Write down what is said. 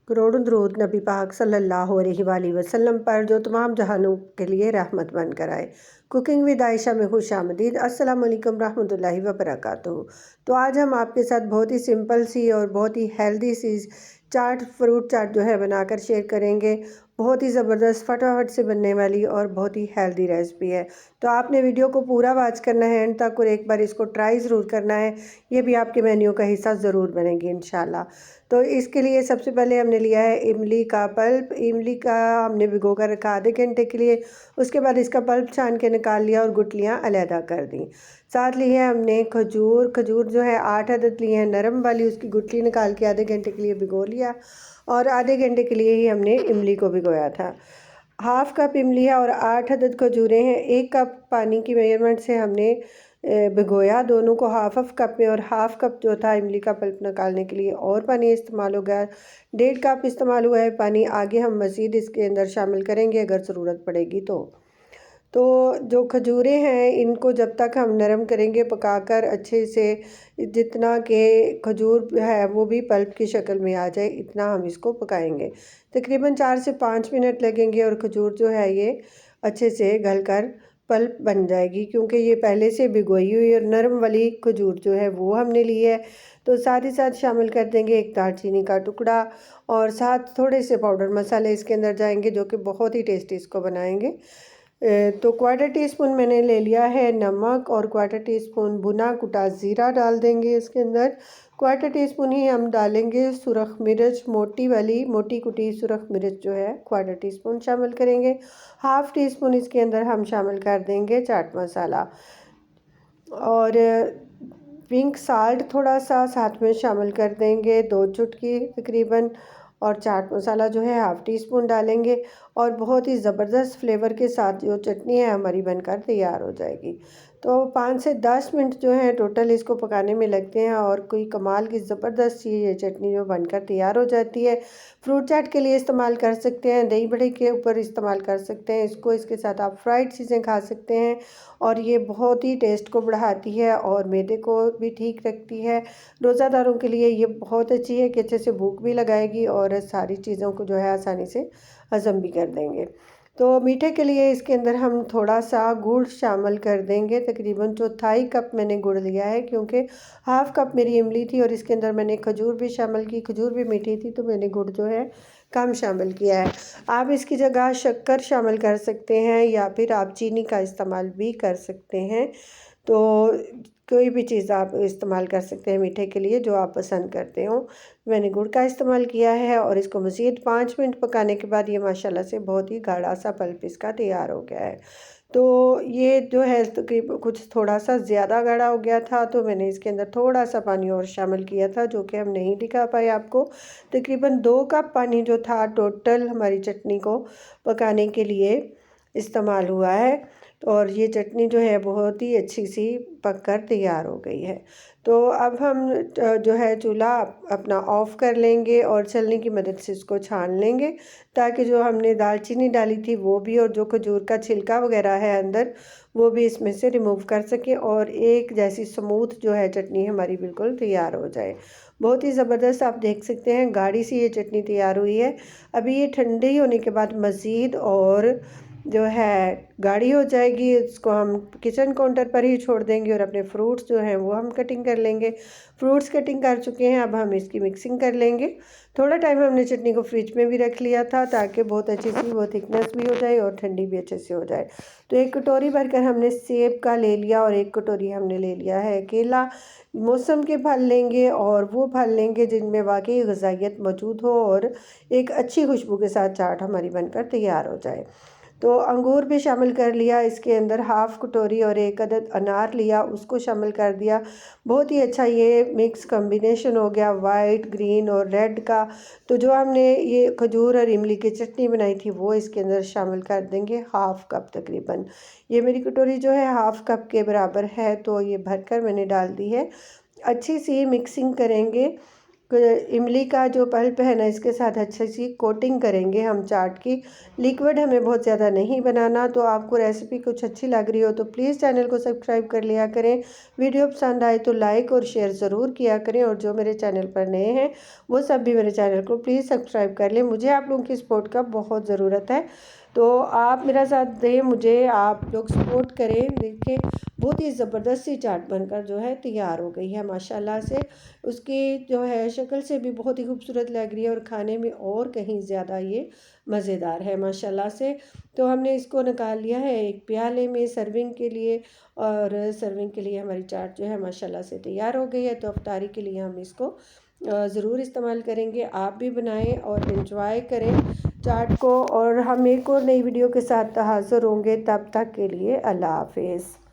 करोड़ों दरूद नबी पाक सल्लल्लाहु अलैहि वसल्लम पर जो तमाम जहानों के लिए रहमत बनकर आए। कुकिंग विद आयशा में खुश आमदीद। अस्सलाम वालेकुम रहमतुल्लाहि व बरकातुहू। तो आज हम आपके साथ बहुत ही सिंपल सी और बहुत ही हेल्दी सी फ्रूट चाट जो है बनाकर शेयर करेंगे। बहुत ही ज़बरदस्त फटाफट से बनने वाली और बहुत ही हेल्दी रेसिपी है। तो आपने वीडियो को पूरा वॉच करना है एंड तक और एक बार इसको ट्राई ज़रूर करना है। ये भी आपके मेन्यू का हिस्सा ज़रूर बनेगी इंशाल्लाह। तो इसके लिए सबसे पहले हमने लिया है इमली का पल्प। इमली का हमने भिगो कर रखा आधे घंटे के लिए। उसके बाद इसका पल्प छान के निकाल लिया और गुठलियाँ अलहदा कर दी। साथ ली है हमने खजूर। खजूर जो है 8 अदद लिए हैं नरम वाली, उसकी गुठली निकाल के आधे घंटे के लिए भिगो लिया और आधे घंटे के लिए ही हमने इमली को भिगोया था। हाफ़ कप इमली है और 8 अदद खजूरें हैं। 1 कप पानी की मेजरमेंट से हमने भिगोया दोनों को हाफ़ कप में, और हाफ़ कप जो था इमली का पल्प निकालने के लिए और पानी इस्तेमाल हो गया। 1.5 कप इस्तेमाल हुआ है पानी। आगे हम मज़ीद इसके अंदर शामिल करेंगे अगर ज़रूरत पड़ेगी तो जो खजूरें हैं इनको जब तक हम नरम करेंगे पकाकर अच्छे से, जितना कि खजूर है वो भी पल्प की शक्ल में आ जाए इतना हम इसको पकाएंगे। तकरीबन 4 से 5 मिनट लगेंगे और खजूर जो है ये अच्छे से गलकर पल्प बन जाएगी, क्योंकि ये पहले से भिगोई हुई और नरम वाली खजूर जो है वो हमने ली है। तो साथ ही साथ शामिल कर देंगे 1 दालचीनी का टुकड़ा और साथ थोड़े से पाउडर मसाले इसके अंदर जाएंगे जो कि बहुत ही टेस्टी इसको बनाएंगे। तो 1/4 टीस्पून मैंने ले लिया है नमक और 1/4 टीस्पून भुना कुटा ज़ीरा डाल देंगे इसके अंदर। 1/4 टीस्पून ही हम डालेंगे सुरख मिर्च, मोटी वाली मोटी कुटी सुरख मिर्च जो है 1/4 टीस्पून शामिल करेंगे। हाफ़ टी स्पून इसके अंदर हम शामिल कर देंगे चाट मसाला और पिंक साल्ट थोड़ा सा साथ में शामिल कर देंगे, 2 चुटकी तकरीबन, और चाट मसाला जो है हाफ़ टी स्पून डालेंगे और बहुत ही ज़बरदस्त फ्लेवर के साथ जो चटनी है हमारी बनकर तैयार हो जाएगी। तो 5 से 10 मिनट जो है टोटल इसको पकाने में लगते हैं और कोई कमाल की ज़बरदस्त सी ये चटनी जो बनकर तैयार हो जाती है। फ्रूट चाट के लिए इस्तेमाल कर सकते हैं, दही बड़े के ऊपर इस्तेमाल कर सकते हैं इसको। इसके साथ आप फ्राइड चीज़ें खा सकते हैं और ये बहुत ही टेस्ट को बढ़ाती है और मैदे को भी ठीक रखती है। रोज़ादारों के लिए ये बहुत अच्छी है कि अच्छे से भूख भी लगाएगी और सारी चीज़ों को जो है आसानी से हज़म भी कर देंगे। तो मीठे के लिए इसके अंदर हम थोड़ा सा गुड़ शामिल कर देंगे। तकरीबन 1/4 कप मैंने गुड़ लिया है, क्योंकि हाफ़ कप मेरी इमली थी और इसके अंदर मैंने खजूर भी शामिल की। खजूर भी मीठी थी तो मैंने गुड़ जो है कम शामिल किया है। आप इसकी जगह शक्कर शामिल कर सकते हैं या फिर आप चीनी का इस्तेमाल भी कर सकते हैं। तो कोई भी चीज़ आप इस्तेमाल कर सकते हैं मीठे के लिए जो आप पसंद करते हो। मैंने गुड़ का इस्तेमाल किया है और इसको मज़ीद 5 मिनट पकाने के बाद ये माशाल्लाह से बहुत ही गाढ़ा सा पल्प इसका तैयार हो गया है। तो ये जो है तकरीबन कुछ थोड़ा सा ज़्यादा गाढ़ा हो गया था तो मैंने इसके अंदर थोड़ा सा पानी और शामिल किया था जो कि हम नहीं दिखा पाए आपको। तकरीबन 2 कप पानी जो था टोटल हमारी चटनी को पकाने के लिए इस्तेमाल हुआ है और ये चटनी जो है बहुत ही अच्छी सी पककर तैयार हो गई है। तो अब हम जो है चूल्हा अपना ऑफ़ कर लेंगे और छलनी की मदद से इसको छान लेंगे, ताकि जो हमने दालचीनी डाली थी वो भी और जो खजूर का छिलका वगैरह है अंदर वो भी इसमें से रिमूव कर सकें और एक जैसी स्मूथ जो है चटनी हमारी बिल्कुल तैयार हो जाए। बहुत ही ज़बरदस्त आप देख सकते हैं गाढ़ी सी ये चटनी तैयार हुई है। अभी ये ठंडी होने के बाद मज़ीद और जो है गाढ़ी हो जाएगी। इसको हम किचन काउंटर पर ही छोड़ देंगे और अपने फ्रूट्स जो हैं वो हम कटिंग कर लेंगे। फ्रूट्स कटिंग कर चुके हैं, अब हम इसकी मिक्सिंग कर लेंगे। थोड़ा टाइम हमने चटनी को फ्रिज में भी रख लिया था ताकि बहुत अच्छी सी वो थिकनेस भी हो जाए और ठंडी भी अच्छे से हो जाए। तो 1 कटोरी भरकर हमने सेब का ले लिया और 1 कटोरी हमने ले लिया है केला। मौसम के फल लेंगे और वो फल लेंगे जिनमें वाकई ग़िज़ाइयत मौजूद हो और एक अच्छी खुशबू के साथ चाट हमारी बनकर तैयार हो जाए। तो अंगूर भी शामिल कर लिया इसके अंदर, हाफ़ कटोरी, और 1 अदद अनार लिया उसको शामिल कर दिया। बहुत ही अच्छा ये मिक्स कॉम्बिनेशन हो गया वाइट, ग्रीन और रेड का। तो जो हमने ये खजूर और इमली की चटनी बनाई थी वो इसके अंदर शामिल कर देंगे, हाफ़ कप तकरीबन। ये मेरी कटोरी जो है हाफ़ कप के बराबर है तो ये भरकर मैंने डाल दी है। अच्छी सी मिक्सिंग करेंगे इमली का जो पल्प है ना, इसके साथ अच्छी सी कोटिंग करेंगे हम चाट की। लिक्विड हमें बहुत ज़्यादा नहीं बनाना। तो आपको रेसिपी कुछ अच्छी लग रही हो तो प्लीज़ चैनल को सब्सक्राइब कर लिया करें। वीडियो पसंद आए तो लाइक और शेयर ज़रूर किया करें, और जो मेरे चैनल पर नए हैं वो सब भी मेरे चैनल को प्लीज़ सब्सक्राइब कर लें। मुझे आप लोगों की सपोर्ट का बहुत ज़रूरत है, तो आप मेरा साथ दें, मुझे आप लोग सपोर्ट करें। देखिए बहुत ही ज़बरदस्त सी चाट बनकर जो है तैयार हो गई है माशाल्लाह से। उसकी जो है शक्ल से भी बहुत ही खूबसूरत लग रही है, और खाने में और कहीं ज़्यादा ये मज़ेदार है माशाल्लाह से। तो हमने इसको निकाल लिया है एक प्याले में सर्विंग के लिए, और सर्विंग के लिए हमारी चाट जो है माशाल्लाह से तैयार हो गई है। तो अफ्तारी के लिए हम इसको ज़रूर इस्तेमाल करेंगे। आप भी बनाएं और इन्जॉय करें चाट को, और हम एक और नई वीडियो के साथ हाज़िर होंगे। तब तक के लिए अल्लाह हाफ़िज़।